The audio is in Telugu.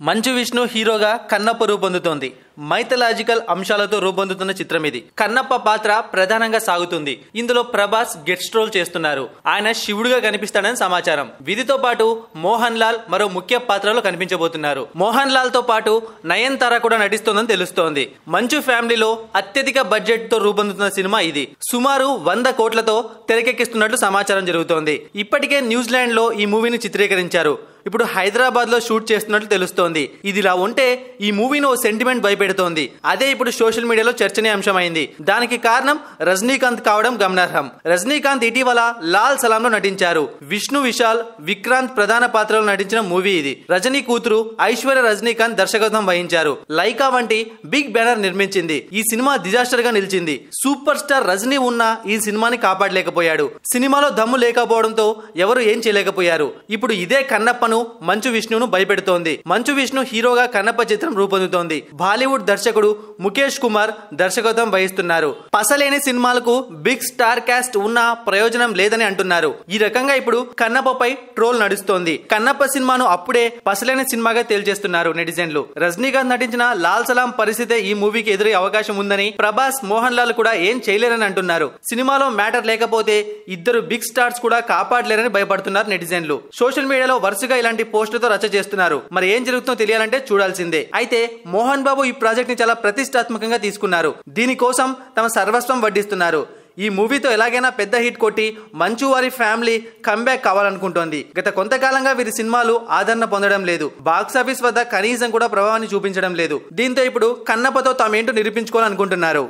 మంచు విష్ణు హీరోగా కన్నప్ప రూపొందుతోంది. మైథలాజికల్ అంశాలతో రూపొందుతున్న చిత్రం ఇది. కన్నప్ప పాత్ర ప్రధానంగా సాగుతుంది. ఇందులో ప్రభాస్ గెస్ట్ రోల్ చేస్తున్నారు. ఆయన శివుడుగా కనిపిస్తాడని సమాచారం. విధితో పాటు మోహన్ లాల్ మరో ముఖ్య పాత్రలో కనిపించబోతున్నారు. మోహన్ లాల్ తో పాటు నయనతార కూడా నటిస్తోందని తెలుస్తోంది. మంచు ఫ్యామిలీలో అత్యధిక బడ్జెట్ తో రూపొందుతున్న సినిమా ఇది. సుమారు 100 కోట్లతో తెరకెక్కిస్తున్నట్లు సమాచారం జరుగుతోంది. ఇప్పటికే న్యూజిలాండ్ లో ఈ మూవీని చిత్రీకరించారు. ఇప్పుడు హైదరాబాద్ లో షూట్ చేస్తున్నట్లు తెలుస్తోంది. ఇదిలా ఉంటే ఈ మూవీని ఓ సెంటిమెంట్ భయపెడుతోంది. అదే ఇప్పుడు సోషల్ మీడియాలో చర్చనీయాంశమైంది. దానికి కారణం రజనీకాంత్ కావడం గమనార్హం. రజనీకాంత్ ఇటీవల లాల్ సలాం లో నటించారు. విష్ణు విశాల్, విక్రాంత్ ప్రధాన పాత్రలో నటించిన మూవీ ఇది. రజనీ కూతురు ఐశ్వర్య రజనీకాంత్ దర్శకత్వం వహించారు. లైకా వంటి బిగ్ బ్యానర్ నిర్మించింది. ఈ సినిమా డిజాస్టర్ గా నిలిచింది. సూపర్ స్టార్ రజనీ ఉన్న ఈ సినిమాని కాపాడలేకపోయాడు. సినిమాలో దమ్ము లేకపోవడంతో ఎవరు ఏం చేయలేకపోయారు. ఇప్పుడు ఇదే కన్నప్పను మంచు విష్ణును భయపెడుతోంది. మంచు విష్ణు హీరోగా కన్నప్ప చిత్రం రూపొందుతోంది. బాలీవుడ్ దర్శకుడు ముఖేష్ కుమార్ దర్శకత్వం వహిస్తున్నారు. పసలేని సినిమాలకు బిగ్ స్టార్ కాస్ట్ ఉన్న ప్రయోజనం లేదని అంటున్నారు. ఈ రకంగా ఇప్పుడు కన్నప్పపై ట్రోల్ నడుస్తోంది. కన్నప్ప సినిమాను అప్పుడే పసలేని సినిమాగా తేల్చేస్తున్నారు నెటిజన్లు. రజనీకాంత్ నటించిన లాల్ సలాం పరిస్థితే ఈ మూవీకి ఎదురయ్యే అవకాశం ఉందని, ప్రభాస్, మోహన్ లాల్ కూడా ఏం చేయలేరని అంటున్నారు. సినిమాలో మ్యాటర్ లేకపోతే ఇద్దరు బిగ్ స్టార్స్ కూడా కాపాడలేరని భయపడుతున్నారు నెటిజన్లు. సోషల్ మీడియాలో వరుసగా ఇలాంటి పోస్టులతో రచ్చ చేస్తున్నారు. మరి ఏం జరుగుతుందో తెలియాలంటే చూడాల్సిందే. అయితే మోహన్ బాబు ఈ ప్రాజెక్ట్ ని చాలా ప్రతిష్టాత్మకంగా తీసుకున్నారు. దీనికోసం తమ సర్వస్వం వడ్డిస్తున్నారు. ఈ మూవీతో ఎలాగైనా పెద్ద హిట్ కొట్టి మంచు వారి ఫ్యామిలీ కంబ్యాక్ కావాలనుకుంటోంది. గత కొంతకాలంగా వీరి సినిమాలు ఆదరణ పొందడం లేదు. బాక్సాఫీస్ వద్ద కనీసం కూడా ప్రభావాన్ని చూపించడం లేదు. దీంతో ఇప్పుడు కన్నప్పతో తామేంటో నిరూపించుకోవాలనుకుంటున్నారు.